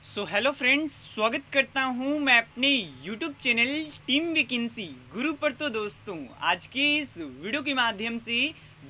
Hello friends, स्वागत करता हूं मैं अपने यूट्यूब चैनल टीम वैकेंसी गुरु पर। तो दोस्तों, आज के इस वीडियो के माध्यम से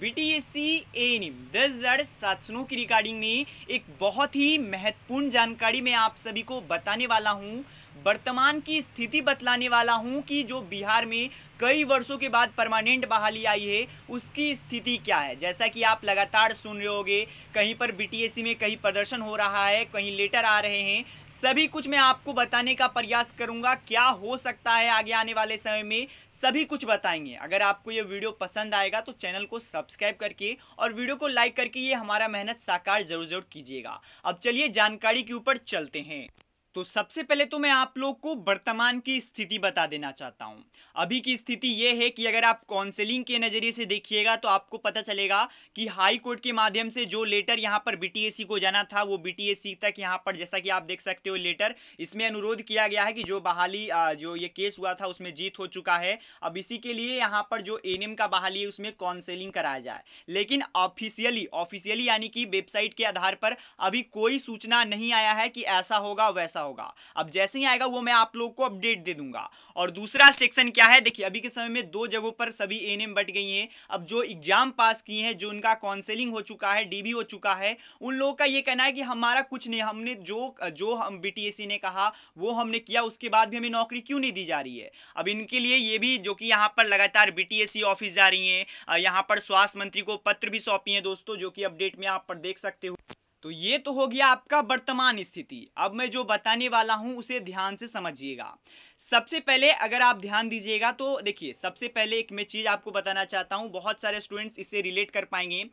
बीटीएससी एएनएम 10,700 की रिगार्डिंग में एक बहुत ही महत्वपूर्ण जानकारी मैं आप सभी को बताने वाला हूं। वर्तमान की स्थिति बतलाने वाला हूं कि जो बिहार में कई वर्षों के बाद परमानेंट बहाली आई है उसकी स्थिति क्या है। जैसा कि आप लगातार सुन रहे होंगे, कहीं पर बीटीएससी में कहीं प्रदर्शन हो रहा है, कहीं लेटर आ रहे हैं। सभी कुछ मैं आपको बताने का प्रयास करूंगा। क्या हो सकता है आगे आने वाले समय में, सभी कुछ बताएंगे। अगर आपको ये वीडियो पसंद आएगा तो चैनल को सब्सक्राइब करके और वीडियो को लाइक करके ये हमारा मेहनत साकार जरूर जरूर कीजिएगा। अब चलिए जानकारी के ऊपर चलते हैं। तो सबसे पहले तो मैं आप लोग को वर्तमान की स्थिति बता देना चाहता हूं। अभी की स्थिति यह है कि अगर आप काउंसलिंग के नजरिए से देखिएगा तो आपको पता चलेगा कि हाई कोर्ट के माध्यम से जो लेटर यहां पर बीटीएससी को जाना था वो बीटीएससी तक यहां पर, जैसा कि आप देख सकते हो लेटर, इसमें अनुरोध किया गया है कि जो बहाली जो ये केस हुआ था उसमें जीत हो चुका है। अब इसी के लिए यहां पर जो एएनएम का बहाली है उसमें काउंसलिंग कराया जाए। लेकिन ऑफिशियली यानी कि वेबसाइट के आधार पर अभी कोई सूचना नहीं आया है कि ऐसा होगा वैसा होगा। अब जैसे ही आएगा वो मैं आप लोग को अपडेट दे दूंगा। और दूसरा सेक्शन क्या है, देखिए अभी के समय में दो जगहों पर सभी एएनएम बट गई हैं। अब जो एग्जाम पास किए हैं, जो उनका काउंसलिंग हो चुका है, डीबी हो चुका है, उन लोगों का ये कहना है कि हमारा कुछ नहीं, हमने जो जो हम बीटीएससी ने कहा वो हमने किया, उसके बाद भी हमें नौकरी क्यों नहीं दी जा रही है। अब इनके लिए ये भी, जो कि यहाँ पर लगातार बीटीएससी ऑफिस जा रही है, यहाँ पर स्वास्थ्य मंत्री को पत्र भी सौंपी है दोस्तों, जो कि अपडेट में आप पर देख सकते हो। तो ये तो हो गया आपका वर्तमान स्थिति। अब मैं जो बताने वाला हूं उसे ध्यान से समझिएगा। सबसे पहले अगर आप ध्यान दीजिएगा तो देखिए, सबसे पहले एक मैं चीज आपको बताना चाहता हूं, बहुत सारे स्टूडेंट्स इससे रिलेट कर पाएंगे।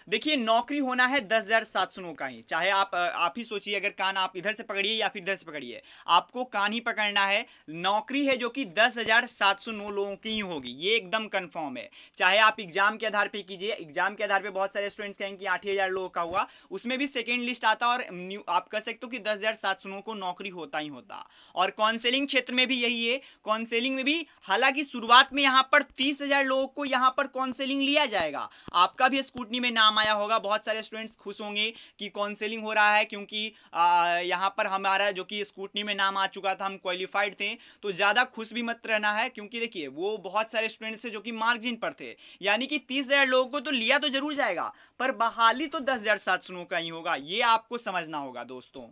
देखिए, नौकरी होना है 10,700 का ही, चाहे आप ही सोचिए, अगर कान आप इधर से पकड़िए या फिर इधर से पकड़िए, आपको कान ही पकड़ना है। नौकरी है जो कि 10,709 लोगों की ही होगी, ये एकदम कंफर्म है। चाहे आप एग्जाम के आधार पे कीजिए, एग्जाम के आधार पे बहुत सारे स्टूडेंट्स कहेंगे कि 8,000 लोगों का हुआ, उसमें भी सेकेंड लिस्ट आता और आप कह सकते हो कि 10,700 को नौकरी होता ही होता। और काउंसलिंग क्षेत्र में भी यही है। काउंसलिंग में भी हालांकि शुरुआत में यहाँ पर 30,000 लोगों को यहाँ पर काउंसलिंग लिया जाएगा। आपका भी स्कूटनी में नाम आया होगा, बहुत सारे स्टूडेंट्स खुश होंगे कि काउंसलिंग हो रहा है, क्योंकि यहाँ पर हमारा जो कि स्कूटनी में नाम आ चुका था, हम क्वालिफाइड थे। तो ज़्यादा खुश भी मत रहना है, क्योंकि देखिए वो बहुत सारे स्टूडेंट्स थे जो कि मार्जिन पर थे, यानी कि 30,000 लोगों को तो लिया तो जरूर जाएगा, पर बहाली तो 10,700 का ही होगा, ये आपको समझना होगा दोस्तों।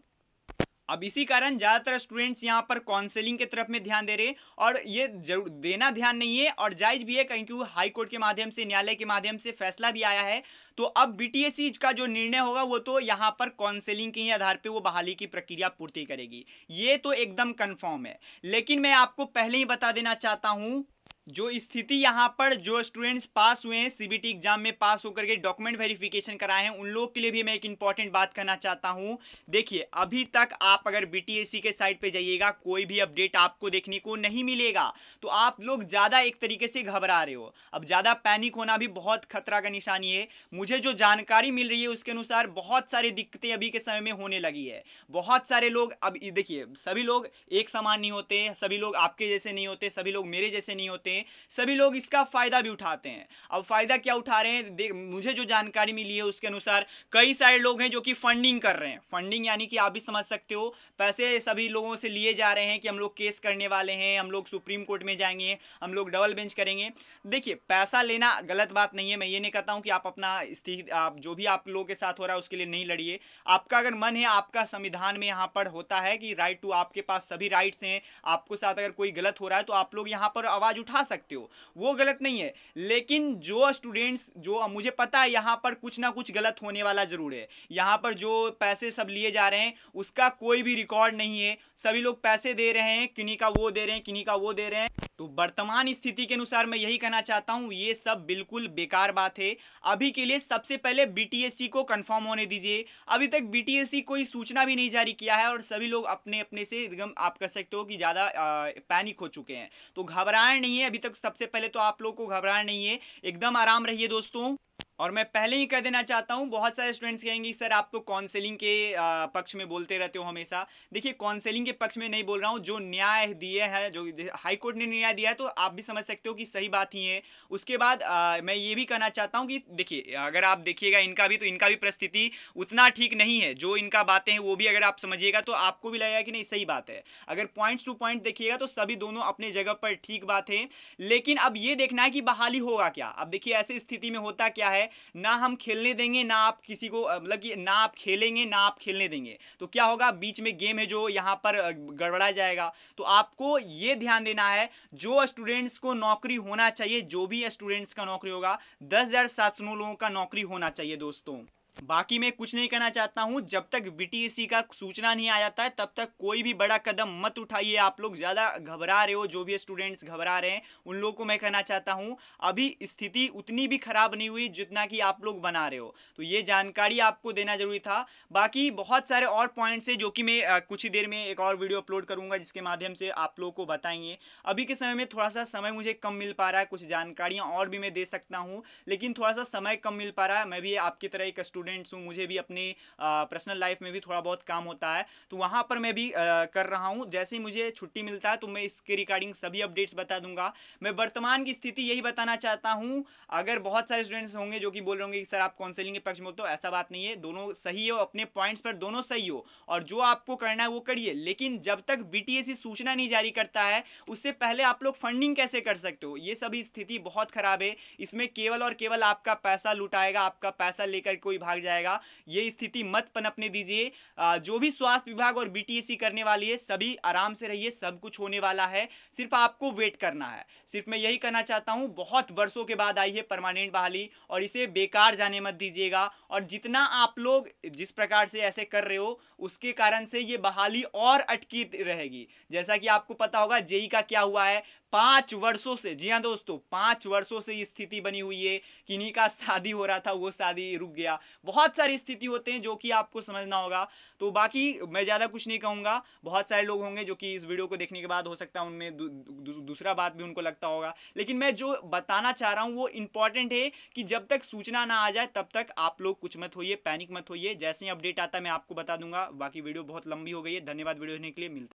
अब इसी कारण ज्यादातर स्टूडेंट्स यहाँ पर काउंसलिंग की तरफ में ध्यान दे रहे हैं, और ये जरूर देना ध्यान नहीं है और जायज भी है, कहीं क्योंकि हाई कोर्ट के माध्यम से, न्यायालय के माध्यम से फैसला भी आया है। तो अब बीटीएससी का जो निर्णय होगा वो तो यहाँ पर काउंसलिंग के ही आधार पे वो बहाली की प्रक्रिया पूर्ति करेगी, ये तो एकदम कंफर्म है। लेकिन मैं आपको पहले ही बता देना चाहता हूं, जो स्थिति यहाँ पर जो स्टूडेंट्स पास हुए हैं, सीबीटी एग्जाम में पास होकर के डॉक्यूमेंट वेरिफिकेशन कराए हैं, उन लोगों के लिए भी मैं एक इंपॉर्टेंट बात करना चाहता हूं। देखिए, अभी तक आप अगर बीटीएससी के साइट पे जाइएगा, कोई भी अपडेट आपको देखने को नहीं मिलेगा। तो आप लोग ज्यादा एक तरीके से घबरा रहे हो। अब ज्यादा पैनिक होना भी बहुत खतरा का निशानी है। मुझे जो जानकारी मिल रही है उसके अनुसार बहुत सारी दिक्कतें अभी के समय में होने लगी है। बहुत सारे लोग, अब देखिए, सभी लोग एक समान नहीं होते, सभी लोग आपके जैसे नहीं होते, सभी लोग मेरे जैसे नहीं होते, सभी लोग इसका फायदा भी उठाते हैं। अब फायदा क्या उठा रहे हैं, देख, मुझे जो जानकारी मिली है उसके अनुसार कई सारे लोग हैं जो कि फंडिंग कर रहे हैं। फंडिंग यानी कि आप भी समझ सकते हो, पैसे सभी लोगों से लिए जा रहे हैं कि हम लोग केस करने वाले हैं, हम लोग सुप्रीम कोर्ट में जाएंगे, हम लोग डबल बेंच करेंगे। देखिए, पैसा लेना गलत बात नहीं है, मैं ये नहीं कहता हूं कि आप अपना स्थिति, आप जो भी आप लोगों के साथ हो रहा है उसके लिए नहीं लड़िए। आपका अगर मन है, आपका संविधान में यहाँ पर होता है कि राइट टू, आपके पास सभी राइट्स हैं, आपको साथ अगर कोई गलत हो रहा है तो आप लोग यहाँ पर आवाज उठा सकते हो, वो गलत नहीं है। लेकिन जो स्टूडेंट्स, जो मुझे पता है यहाँ पर कुछ ना कुछ गलत होने वाला जरूर है। यहाँ पर जो पैसे सब लिए जा रहे हैं उसका कोई भी रिकॉर्ड नहीं है, सभी लोग पैसे दे रहे हैं, किन्हीं का वो दे रहे हैं, किन्हीं का वो दे रहे हैं। तो वर्तमान स्थिति के अनुसार मैं यही कहना चाहता हूं, ये सब बिल्कुल बेकार बात है। अभी के लिए सबसे पहले बीटीएससी को कंफर्म होने दीजिए। अभी तक बीटीएससी कोई सूचना भी नहीं जारी किया है और सभी लोग अपने अपने से एकदम, आप कह सकते हो कि ज्यादा पैनिक हो चुके हैं। तो घबराएं नहीं है, अभी तक सबसे पहले तो आप लोग को घबराना नहीं है, एकदम आराम रहिए दोस्तों। और मैं पहले ही कह देना चाहता हूं, बहुत सारे स्टूडेंट्स कहेंगे सर आप तो काउंसलिंग के पक्ष में बोलते रहते हो हमेशा। देखिए काउंसलिंग के पक्ष में नहीं बोल रहा हूं, जो न्याय दिए है, जो हाई कोर्ट ने न्याय दिया है तो आप भी समझ सकते हो कि सही बात ही है। उसके बाद मैं ये भी कहना चाहता हूं कि देखिए अगर आप देखिएगा इनका भी, तो इनका भी परिस्थिति उतना ठीक नहीं है। जो इनका बातें हैं वो भी अगर आप समझिएगा तो आपको भी लगेगा कि नहीं सही बात है। अगर पॉइंट्स टू पॉइंट देखिएगा तो सभी दोनों अपने जगह पर ठीक बात है। लेकिन अब ये देखना है कि बहाली होगा क्या। अब देखिए ऐसी स्थिति में होता क्या है, ना हम खेलने देंगे, ना आप किसी को मतलब कि ना आप खेलेंगे ना आप खेलने देंगे, तो क्या होगा, बीच में गेम है जो यहाँ पर गड़बड़ा जाएगा। तो आपको ये ध्यान देना है, जो स्टूडेंट्स को नौकरी होना चाहिए, जो भी स्टूडेंट्स का नौकरी होगा, 10,700 लोगों का नौकरी होना चाहिए दोस्तों। बाकी मैं कुछ नहीं कहना चाहता हूं, जब तक बीटीएससी का सूचना नहीं आ जाता है तब तक कोई भी बड़ा कदम मत उठाइए। आप लोग ज्यादा घबरा रहे हो, जो भी स्टूडेंट्स घबरा रहे हैं उन लोगों को मैं कहना चाहता हूं अभी स्थिति उतनी भी खराब नहीं हुई जितना कि आप लोग बना रहे हो। तो ये जानकारी आपको देना जरूरी था। बाकी बहुत सारे और पॉइंट्स है जो कि मैं कुछ ही देर में एक और वीडियो अपलोड करूंगा जिसके माध्यम से आप लोगों को बताएंगे। अभी के समय में थोड़ा सा समय मुझे कम मिल पा रहा है, कुछ जानकारियां और भी मैं दे सकता हूं, लेकिन थोड़ा सा समय कम मिल पा रहा है। मैं भी आपकी तरह एक स्टूडेंट्स हूँ, मुझे भी अपनी पर्सनल लाइफ में भी थोड़ा बहुत काम होता है, तो वहां पर मैं भी कर रहा हूँ। जैसे ही मुझे छुट्टी मिलता है तो मैं इसके रिगार्डिंग सभी अपडेट्स बता दूंगा। मैं वर्तमान की स्थिति यही बताना चाहता हूँ। अगर बहुत सारे स्टूडेंट्स होंगे जो कि बोल रहे होंगे कि सर आप काउंसलिंग के पक्ष में हो, तो ऐसा बात नहीं है, दोनों सही हो, अपने पॉइंट्स पर दोनों सही हो, और जो आपको करना है वो करिए। लेकिन जब तक बीटीएससी सूचना नहीं जारी करता है उससे पहले आप लोग फंडिंग कैसे कर सकते हो, ये सभी स्थिति बहुत खराब है। इसमें केवल और केवल आपका पैसा लुटाएगा, आपका पैसा लेकर कोई भाग जाएगा। ये स्थिति मत पनपने दीजिए। जो भी स्वास्थ्य विभाग और बीटीएससी करने वाली है सभी आराम से रहिए, सब कुछ होने वाला है, सिर्फ आपको वेट करना है। सिर्फ मैं यही कहना चाहता हूं, बहुत वर्षों के बाद आई है परमानेंट बहाली और इसे बेकार जाने मत दीजिएगा। और जितना आप लोग जिस प्रकार से ऐसे कर रहे हो उसके कारण से ये बहाली और अटकी रहेगी। जैसा कि आपको पता होगा जेई का क्या हुआ है, 5 वर्षों से, जी हाँ दोस्तों 5 वर्षों से स्थिति बनी हुई है। किन्हीं का शादी हो रहा था वो शादी रुक गया, बहुत सारी स्थिति होते हैं जो कि आपको समझना होगा। तो बाकी मैं ज्यादा कुछ नहीं कहूंगा। बहुत सारे लोग होंगे जो कि इस वीडियो को देखने के बाद हो सकता है उनमें दूसरा बात भी उनको लगता होगा, लेकिन मैं जो बताना चाह रहा हूं वो इंपॉर्टेंट है कि जब तक सूचना ना आ जाए तब तक आप लोग कुछ मत होइए, पैनिक मत होइए। जैसे ही अपडेट आता है मैं आपको बता दूंगा। बाकी वीडियो बहुत लंबी हो गई है, धन्यवाद वीडियो देखने के लिए, मिलते